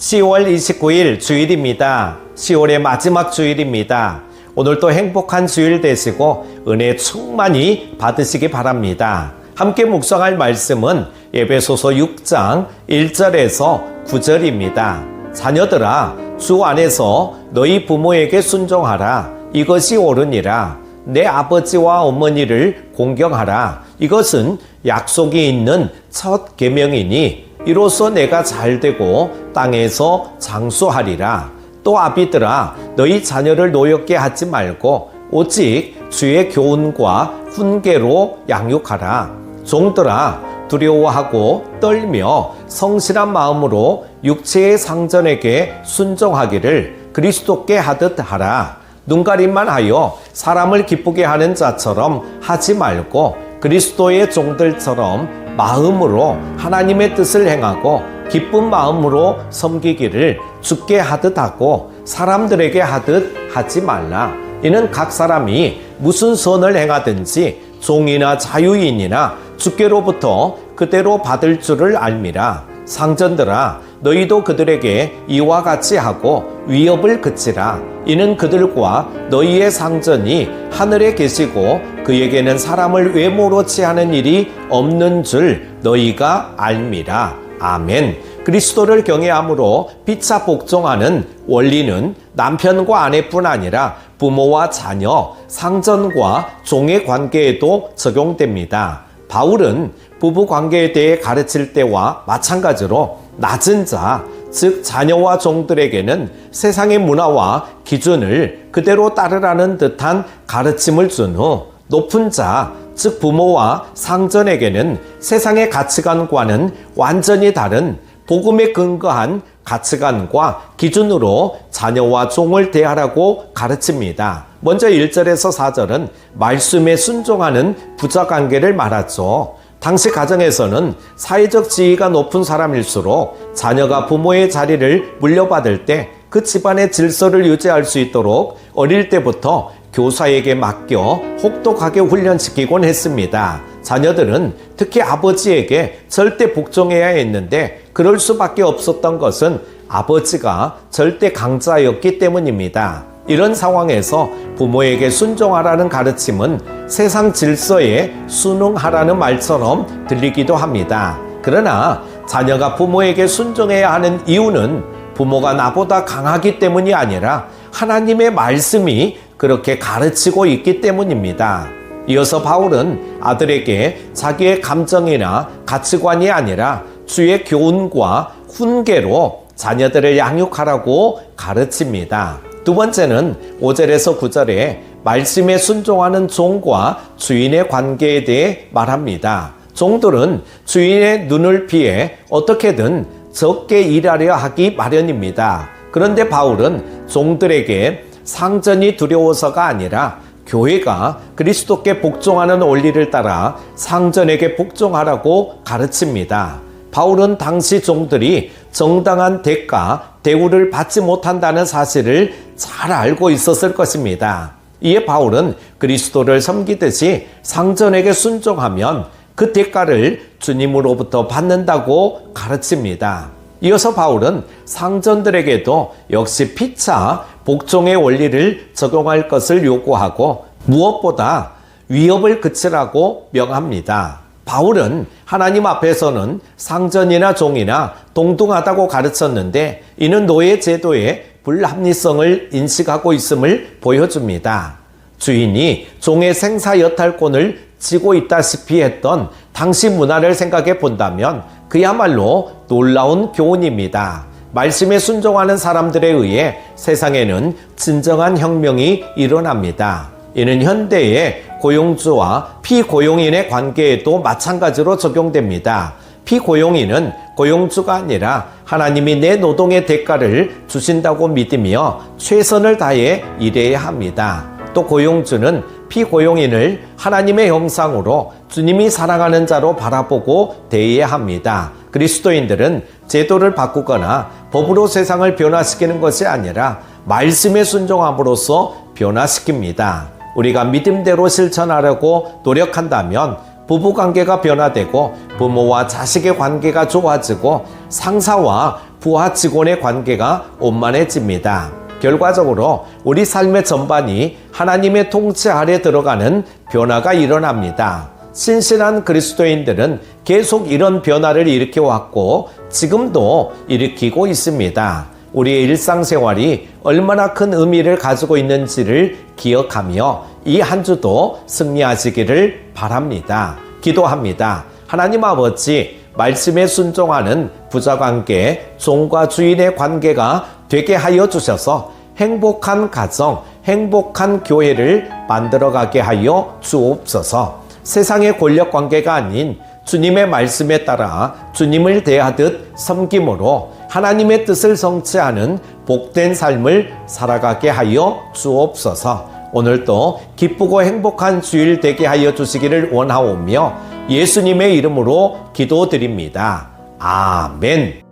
10월 29일 주일입니다. 10월의 마지막 주일입니다. 오늘도 행복한 주일 되시고 은혜 충만히 받으시기 바랍니다. 함께 묵상할 말씀은 에베소서 6장 1절에서 9절입니다. 자녀들아, 주 안에서 너희 부모에게 순종하라. 이것이 옳으니라. 내 아버지와 어머니를 공경하라. 이것은 약속이 있는 첫 계명이니 이로써 내가 잘되고 땅에서 장수하리라. 또 아비들아, 너희 자녀를 노엽게 하지 말고 오직 주의 교훈과 훈계로 양육하라. 종들아, 두려워하고 떨며 성실한 마음으로 육체의 상전에게 순종하기를 그리스도께 하듯 하라. 눈가림만 하여 사람을 기쁘게 하는 자처럼 하지 말고 그리스도의 종들처럼 마음으로 하나님의 뜻을 행하고 기쁜 마음으로 섬기기를 주께 하듯 하고 사람들에게 하듯 하지 말라. 이는 각 사람이 무슨 선을 행하든지 종이나 자유인이나 주께로부터 그대로 받을 줄을 알미라. 상전들아, 너희도 그들에게 이와 같이 하고 위협을 그치라. 이는 그들과 너희의 상전이 하늘에 계시고 그에게는 사람을 외모로 취하는 일이 없는 줄 너희가 알미라. 아멘. 그리스도를 경외함으로 피차 복종하는 원리는 남편과 아내뿐 아니라 부모와 자녀, 상전과 종의 관계에도 적용됩니다. 바울은 부부 관계에 대해 가르칠 때와 마찬가지로 낮은 자, 즉 자녀와 종들에게는 세상의 문화와 기준을 그대로 따르라는 듯한 가르침을 준 후 높은 자, 즉 부모와 상전에게는 세상의 가치관과는 완전히 다른 복음에 근거한 가치관과 기준으로 자녀와 종을 대하라고 가르칩니다. 먼저 1절에서 4절은 말씀에 순종하는 부자관계를 말하죠. 당시 가정에서는 사회적 지위가 높은 사람일수록 자녀가 부모의 자리를 물려받을 때 그 집안의 질서를 유지할 수 있도록 어릴 때부터 교사에게 맡겨 혹독하게 훈련시키곤 했습니다. 자녀들은 특히 아버지에게 절대 복종해야 했는데 그럴 수밖에 없었던 것은 아버지가 절대 강자였기 때문입니다. 이런 상황에서 부모에게 순종하라는 가르침은 세상 질서에 순응하라는 말처럼 들리기도 합니다. 그러나 자녀가 부모에게 순종해야 하는 이유는 부모가 나보다 강하기 때문이 아니라 하나님의 말씀이 그렇게 가르치고 있기 때문입니다. 이어서 바울은 아들에게 자기의 감정이나 가치관이 아니라 주의 교훈과 훈계로 자녀들을 양육하라고 가르칩니다. 두 번째는 5절에서 9절에 말씀에 순종하는 종과 주인의 관계에 대해 말합니다. 종들은 주인의 눈을 피해 어떻게든 적게 일하려 하기 마련입니다. 그런데 바울은 종들에게 상전이 두려워서가 아니라 교회가 그리스도께 복종하는 원리를 따라 상전에게 복종하라고 가르칩니다. 바울은 당시 종들이 정당한 대가, 대우를 받지 못한다는 사실을 잘 알고 있었을 것입니다. 이에 바울은 그리스도를 섬기듯이 상전에게 순종하면 그 대가를 주님으로부터 받는다고 가르칩니다. 이어서 바울은 상전들에게도 역시 피차 복종의 원리를 적용할 것을 요구하고 무엇보다 위협을 그치라고 명합니다. 바울은 하나님 앞에서는 상전이나 종이나 동등하다고 가르쳤는데 이는 노예 제도의 불합리성을 인식하고 있음을 보여줍니다. 주인이 종의 생사 여탈권을 지고 있다시피 했던 당시 문화를 생각해 본다면 그야말로 놀라운 교훈입니다. 말씀에 순종하는 사람들에 의해 세상에는 진정한 혁명이 일어납니다. 이는 현대의 고용주와 피고용인의 관계에도 마찬가지로 적용됩니다. 피고용인은 고용주가 아니라 하나님이 내 노동의 대가를 주신다고 믿으며 최선을 다해 일해야 합니다. 또 고용주는 피고용인을 하나님의 형상으로 주님이 사랑하는 자로 바라보고 대해야 합니다. 그리스도인들은 제도를 바꾸거나 법으로 세상을 변화시키는 것이 아니라 말씀에 순종함으로써 변화시킵니다. 우리가 믿음대로 실천하려고 노력한다면 부부관계가 변화되고 부모와 자식의 관계가 좋아지고 상사와 부하 직원의 관계가 원만해집니다. 결과적으로 우리 삶의 전반이 하나님의 통치 아래 들어가는 변화가 일어납니다. 신실한 그리스도인들은 계속 이런 변화를 일으켜왔고 지금도 일으키고 있습니다. 우리의 일상생활이 얼마나 큰 의미를 가지고 있는지를 기억하며 이 한 주도 승리하시기를 바랍니다. 기도합니다. 하나님 아버지, 말씀에 순종하는 부자관계, 종과 주인의 관계가 되게 하여 주셔서 행복한 가정, 행복한 교회를 만들어가게 하여 주옵소서. 세상의 권력관계가 아닌 주님의 말씀에 따라 주님을 대하듯 섬김으로 하나님의 뜻을 성취하는 복된 삶을 살아가게 하여 주옵소서. 오늘도 기쁘고 행복한 주일 되게 하여 주시기를 원하오며 예수님의 이름으로 기도드립니다. 아멘.